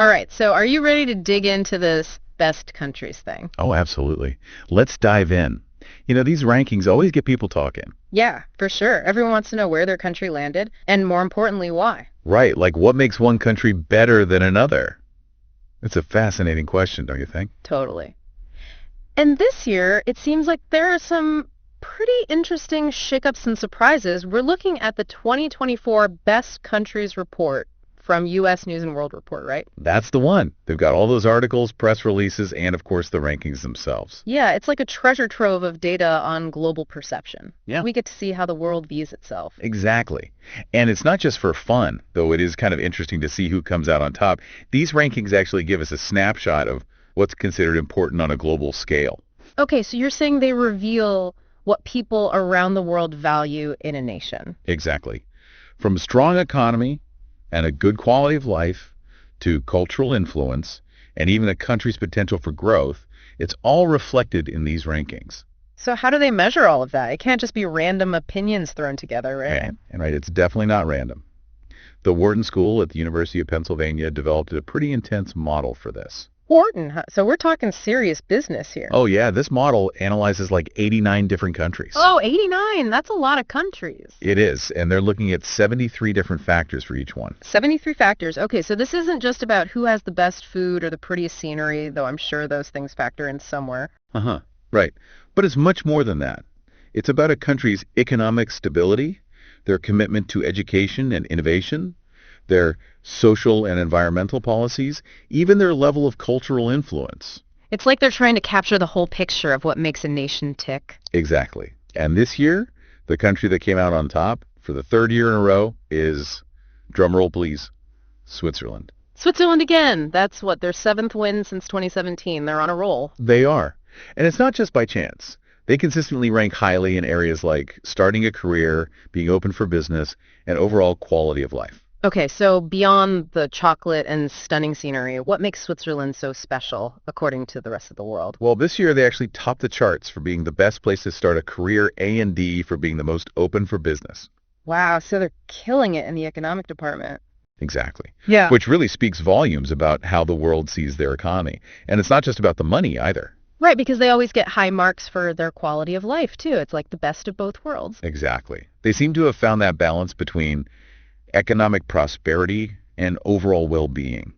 All right, so are you ready to dig into this best countries thing? Oh, absolutely. Let's dive in. These rankings always get people talking. Yeah, for sure. Everyone wants to know where their country landed, and more importantly, why. Right, like what makes one country better than another? It's a fascinating question, don't you think? Totally. And this year, it seems like there are some pretty interesting shakeups and surprises. We're looking at the 2024 Best Countries Report from U.S. News& and World Report, right? That's the one. They've got all those articles, press releases, and of course the rankings themselves. Yeah, it's like a treasure trove of data on global perception. Yeah. We get to see how the world views itself. Exactly. And it's not just for fun, though it is kind of interesting to see who comes out on top. These rankings actually give us a snapshot of what's considered important on a global scale. Okay, so you're saying they reveal what people around the world value in a nation. Exactly. From strong economy and a good quality of life to cultural influence and even a country's potential for growth, it's all reflected in these rankings. So how do they measure all of that? It can't just be random opinions thrown together, right? And right, it's definitely not random. The Wharton School at the University of Pennsylvania developed a pretty intense model for this. Wharton, huh? So we're talking serious business here. Oh yeah, this model analyzes like 89 different countries. Oh, 89. That's a lot of countries. It is, and they're looking at 73 different factors for each one. 73 factors. Okay, so this isn't just about who has the best food or the prettiest scenery, though I'm sure those things factor in somewhere. Uh-huh, right. But it's much more than that. It's about a country's economic stability, their commitment to education and innovation, their social and environmental policies, even their level of cultural influence. It's like they're trying to capture the whole picture of what makes a nation tick. Exactly. And this year, the country that came out on top for the third year in a row is, drumroll please, Switzerland. Switzerland again. That's what, their seventh win since 2017. They're on a roll. They are. And it's not just by chance. They consistently rank highly in areas like starting a career, being open for business, and overall quality of life. Okay, so beyond the chocolate and stunning scenery, what makes Switzerland so special, according to the rest of the world? Well, this year they actually topped the charts for being the best place to start a career, A&D for being the most open for business. Wow, so they're killing it in the economic department. Exactly. Yeah. Which really speaks volumes about how the world sees their economy. And it's not just about the money either. Right, because they always get high marks for their quality of life, too. It's like the best of both worlds. Exactly. They seem to have found that balance between economic prosperity and overall well-being.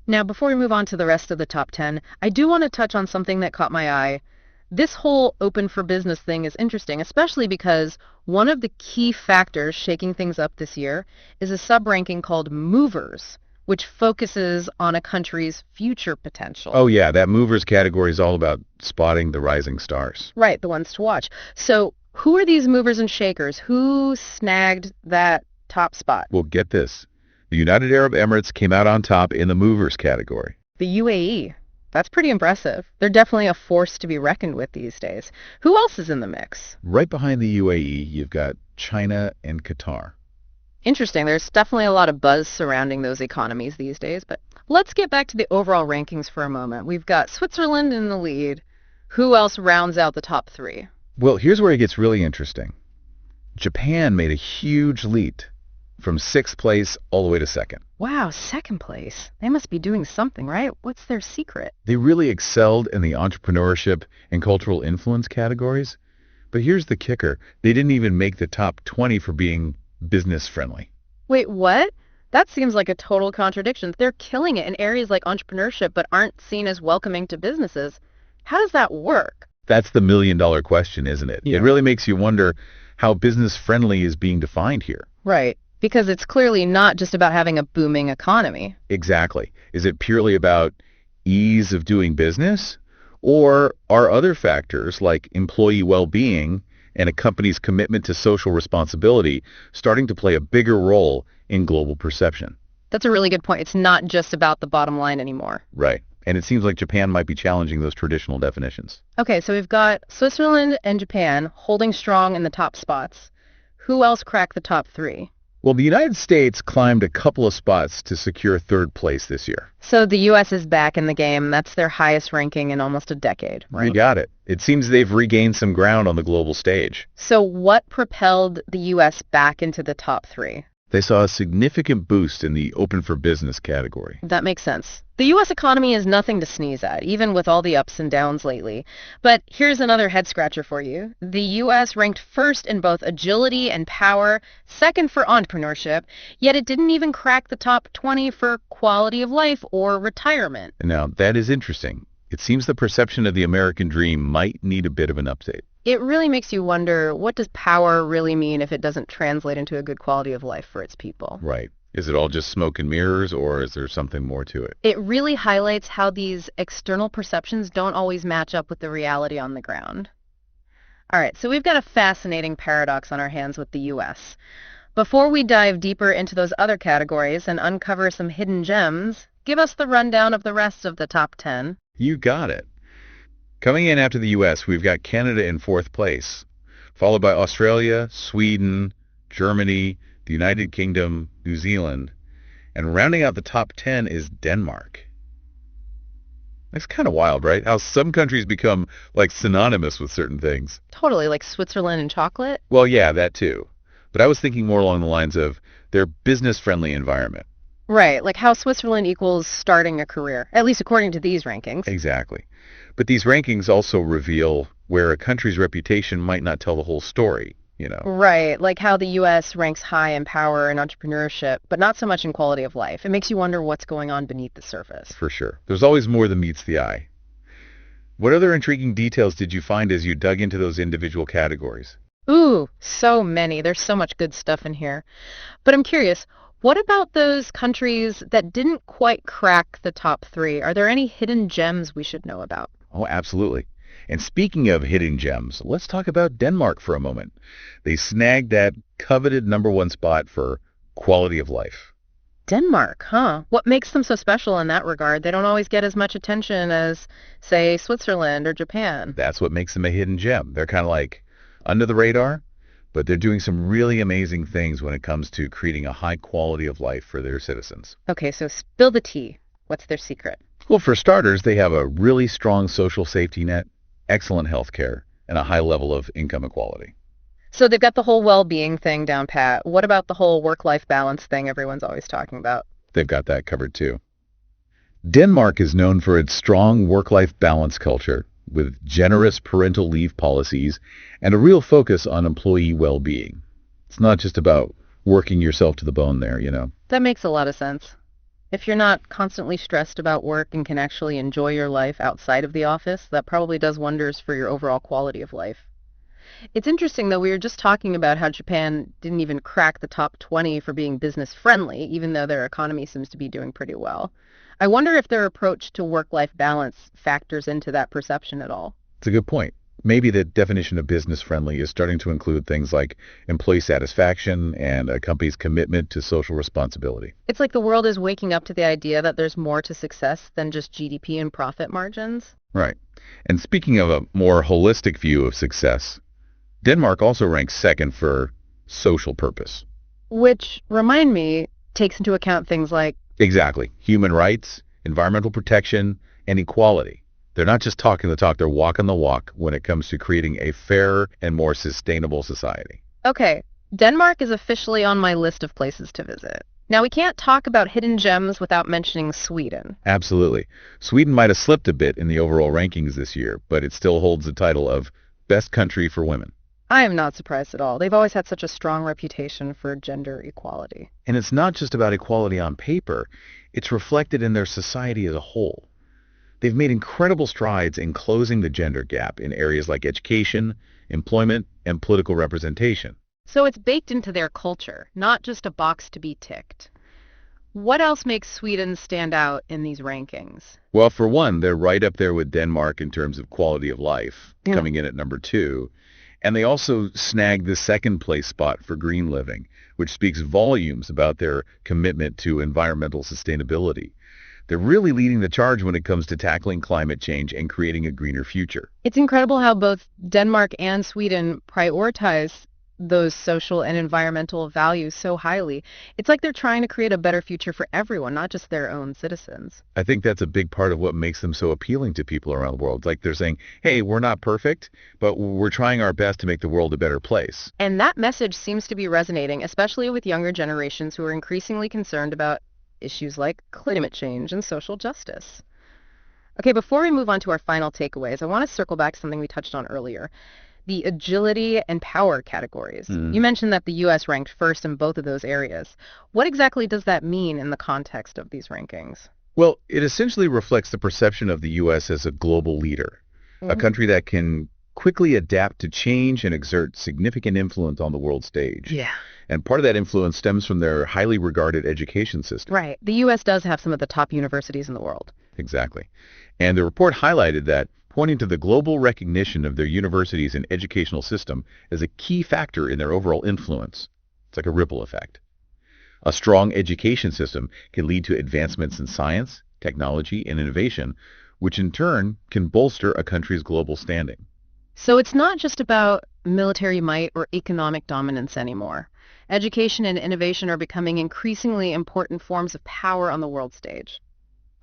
Now, before we move on to the rest of the top 10, I do want to touch on something that caught my eye. This whole open for business thing is interesting, especially because one of the key factors shaking things up this year is a sub-ranking called Movers, which focuses on a country's future potential. Oh yeah, that movers category is all about spotting the rising stars. Right, the ones to watch. So who are these movers and shakers? Who snagged that top spot? Well, get this. The United Arab Emirates came out on top in the movers category. The UAE. That's pretty impressive. They're definitely a force to be reckoned with these days. Who else is in the mix? Right behind the UAE, you've got China and Qatar. Interesting. There's definitely a lot of buzz surrounding those economies these days, but let's get back to the overall rankings for a moment. We've got Switzerland in the lead. Who else rounds out the top three? Well, here's where it gets really interesting. Japan made a huge leap from 6th place all the way to 2nd. Wow, 2nd place. They must be doing something, right? What's their secret? They really excelled in the entrepreneurship and cultural influence categories. But here's the kicker. They didn't even make the top 20 for being business friendly. Wait, what? That seems like a total contradiction. They're killing it in areas like entrepreneurship but aren't seen as welcoming to businesses. How does that work? That's the million-dollar question, isn't it? Yeah. It really makes you wonder how business friendly is being defined here. Right. Because it's clearly not just about having a booming economy. Exactly. Is it purely about ease of doing business? Or are other factors like employee well-being and a company's commitment to social responsibility starting to play a bigger role in global perception? That's a really good point. It's not just about the bottom line anymore. Right. And it seems like Japan might be challenging those traditional definitions. Okay, so we've got Switzerland and Japan holding strong in the top spots. Who else cracked the top three? Well, the United States climbed a couple of spots to secure 3rd place this year. So the U.S. is back in the game. That's their highest ranking in almost a decade, right? You got it. It seems they've regained some ground on the global stage. So what propelled the U.S. back into the top three? They saw a significant boost in the open for business category. That makes sense. The U.S. economy is nothing to sneeze at, even with all the ups and downs lately. But here's another head scratcher for you. The U.S. ranked first in both agility and power, second for entrepreneurship, yet it didn't even crack the top 20 for quality of life or retirement. Now, that is interesting. It seems the perception of the American dream might need a bit of an update. It really makes you wonder, what does power really mean if it doesn't translate into a good quality of life for its people? Right. Is it all just smoke and mirrors, or is there something more to it? It really highlights how these external perceptions don't always match up with the reality on the ground. All right, so we've got a fascinating paradox on our hands with the U.S. Before we dive deeper into those other categories and uncover some hidden gems, give us the rundown of the rest of the top 10. You got it. Coming in after the U.S., we've got Canada in fourth place, followed by Australia, Sweden, Germany, the United Kingdom, New Zealand, and rounding out the top 10 is Denmark. It's kind of wild, right? How some countries become like synonymous with certain things. Totally, like Switzerland and chocolate? Well, yeah, that too. But I was thinking more along the lines of their business-friendly environment. Right, like how Switzerland equals starting a career, at least according to these rankings. Exactly. But these rankings also reveal where a country's reputation might not tell the whole story, you know. Right, like how the U.S. ranks high in power and entrepreneurship, but not so much in quality of life. It makes you wonder what's going on beneath the surface. For sure. There's always more than meets the eye. What other intriguing details did you find as you dug into those individual categories? Ooh, so many. There's so much good stuff in here. But I'm curious, what about those countries that didn't quite crack the top 3? Are there any hidden gems we should know about? Oh, absolutely. And speaking of hidden gems, let's talk about Denmark for a moment. They snagged that coveted #1 spot for quality of life. Denmark, huh? What makes them so special in that regard? They don't always get as much attention as, say, Switzerland or Japan. That's what makes them a hidden gem. They're kind of like under the radar, but they're doing some really amazing things when it comes to creating a high quality of life for their citizens. Okay, so spill the tea. What's their secret? Well, for starters, they have a really strong social safety net, excellent health care, and a high level of income equality. So they've got the whole well-being thing down pat. What about the whole work-life balance thing everyone's always talking about? They've got that covered too. Denmark is known for its strong work-life balance culture, with generous parental leave policies and a real focus on employee well-being. It's not just about working yourself to the bone there, you know. That makes a lot of sense. If you're not constantly stressed about work and can actually enjoy your life outside of the office, that probably does wonders for your overall quality of life. It's interesting, though, we were just talking about how Japan didn't even crack the top 20 for being business-friendly, even though their economy seems to be doing pretty well. I wonder if their approach to work-life balance factors into that perception at all. It's a good point. Maybe the definition of business-friendly is starting to include things like employee satisfaction and a company's commitment to social responsibility. It's like the world is waking up to the idea that there's more to success than just GDP and profit margins. Right. And speaking of a more holistic view of success, Denmark also ranks second for social purpose. Which, remind me, takes into account things like... Exactly. Human rights, environmental protection, and equality. They're not just talking the talk, they're walking the walk when it comes to creating a fairer and more sustainable society. Okay, Denmark is officially on my list of places to visit. Now, we can't talk about hidden gems without mentioning Sweden. Absolutely. Sweden might have slipped a bit in the overall rankings this year, but it still holds the title of Best Country for Women. I am not surprised at all. They've always had such a strong reputation for gender equality. And it's not just about equality on paper. It's reflected in their society as a whole. They've made incredible strides in closing the gender gap in areas like education, employment, and political representation. So it's baked into their culture, not just a box to be ticked. What else makes Sweden stand out in these rankings? Well, for one, they're right up there with Denmark in terms of quality of life, coming in at #2. And they also snagged the second place spot for green living, which speaks volumes about their commitment to environmental sustainability. They're really leading the charge when it comes to tackling climate change and creating a greener future. It's incredible how both Denmark and Sweden prioritize those social and environmental values so highly. It's like they're trying to create a better future for everyone, not just their own citizens. I think that's a big part of what makes them so appealing to people around the world. Like they're saying, hey, we're not perfect, but we're trying our best to make the world a better place. And that message seems to be resonating, especially with younger generations who are increasingly concerned about issues like climate change and social justice. Okay, before we move on to our final takeaways, I want to circle back to something we touched on earlier, the agility and power categories. Mm. You mentioned that the U.S. ranked first in both of those areas. What exactly does that mean in the context of these rankings? Well, it essentially reflects the perception of the U.S. as a global leader, a Mhm. country that can quickly adapt to change and exert significant influence on the world stage. Yeah. And part of that influence stems from their highly regarded education system. Right. The U.S. does have some of the top universities in the world. Exactly. And the report highlighted that, pointing to the global recognition of their universities and educational system as a key factor in their overall influence. It's like a ripple effect. A strong education system can lead to advancements in science, technology, and innovation, which in turn can bolster a country's global standing. So it's not just about military might or economic dominance anymore. Education and innovation are becoming increasingly important forms of power on the world stage.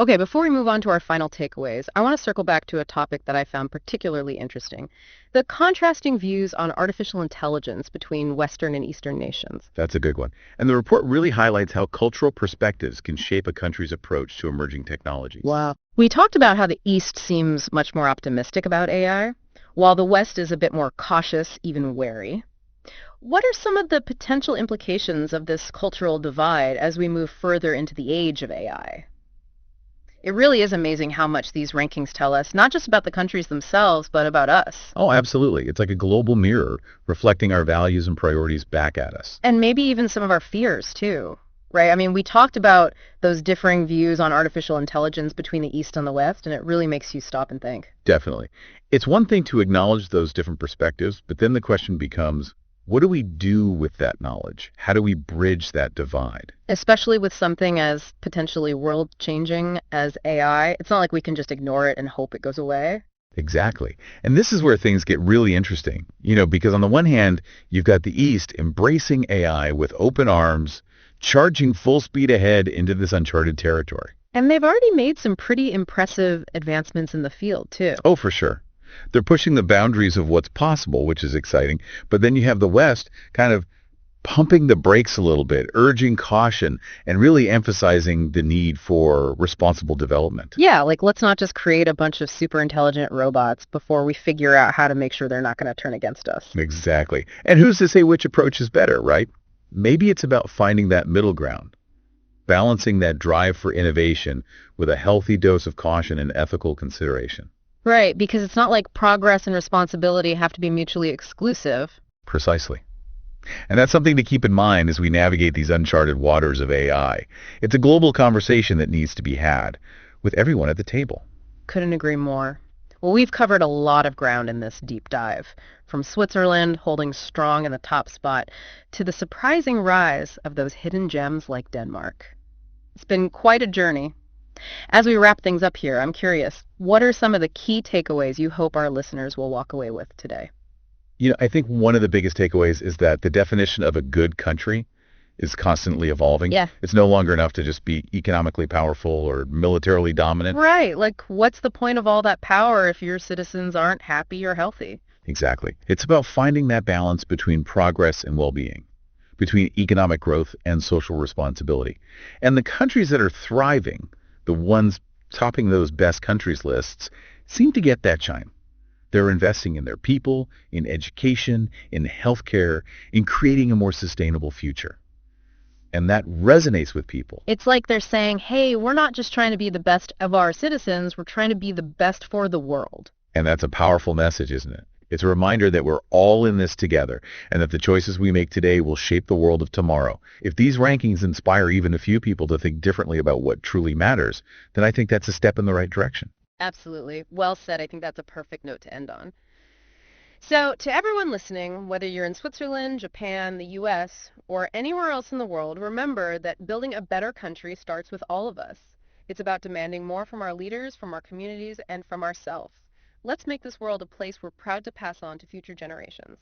Okay, before we move on to our final takeaways, I want to circle back to a topic that I found particularly interesting, the contrasting views on artificial intelligence between Western and Eastern nations. That's a good one. And the report really highlights how cultural perspectives can shape a country's approach to emerging technologies. Wow. We talked about how the East seems much more optimistic about AI, while the West is a bit more cautious, even wary. What are some of the potential implications of this cultural divide as we move further into the age of AI? It really is amazing how much these rankings tell us, not just about the countries themselves, but about us. Oh, absolutely. It's like a global mirror reflecting our values and priorities back at us. And maybe even some of our fears, too. Right? I mean, we talked about those differing views on artificial intelligence between the East and the West, and it really makes you stop and think. Definitely. It's one thing to acknowledge those different perspectives, but then the question becomes, what do we do with that knowledge? How do we bridge that divide? Especially with something as potentially world-changing as AI. It's not like we can just ignore it and hope it goes away. Exactly. And this is where things get really interesting, because on the one hand, you've got the East embracing AI with open arms, charging full speed ahead into this uncharted territory. And they've already made some pretty impressive advancements in the field, too. Oh, for sure. They're pushing the boundaries of what's possible, which is exciting. But then you have the West kind of pumping the brakes a little bit, urging caution, and really emphasizing the need for responsible development. Yeah, like let's not just create a bunch of super intelligent robots before we figure out how to make sure they're not going to turn against us. Exactly. And who's to say which approach is better, right? Maybe it's about finding that middle ground, balancing that drive for innovation with a healthy dose of caution and ethical consideration. Right, because it's not like progress and responsibility have to be mutually exclusive. Precisely. And that's something to keep in mind as we navigate these uncharted waters of AI. It's a global conversation that needs to be had with everyone at the table. Couldn't agree more. Well, we've covered a lot of ground in this deep dive, from Switzerland holding strong in the top spot to the surprising rise of those hidden gems like Denmark. It's been quite a journey. As we wrap things up here, I'm curious, what are some of the key takeaways you hope our listeners will walk away with today? I think one of the biggest takeaways is that the definition of a good country is constantly evolving. Yeah. It's no longer enough to just be economically powerful or militarily dominant. Right, like what's the point of all that power if your citizens aren't happy or healthy? Exactly. It's about finding that balance between progress and well-being, between economic growth and social responsibility. And the countries that are thriving, the ones topping those best countries lists, seem to get that shine. They're investing in their people, in education, in healthcare, in creating a more sustainable future. And that resonates with people. It's like they're saying, hey, we're not just trying to be the best of our citizens, we're trying to be the best for the world. And that's a powerful message, isn't it? It's a reminder that we're all in this together and that the choices we make today will shape the world of tomorrow. If these rankings inspire even a few people to think differently about what truly matters, then I think that's a step in the right direction. Absolutely. Well said. I think that's a perfect note to end on. So, to everyone listening, whether you're in Switzerland, Japan, the US, or anywhere else in the world, remember that building a better country starts with all of us. It's about demanding more from our leaders, from our communities, and from ourselves. Let's make this world a place we're proud to pass on to future generations.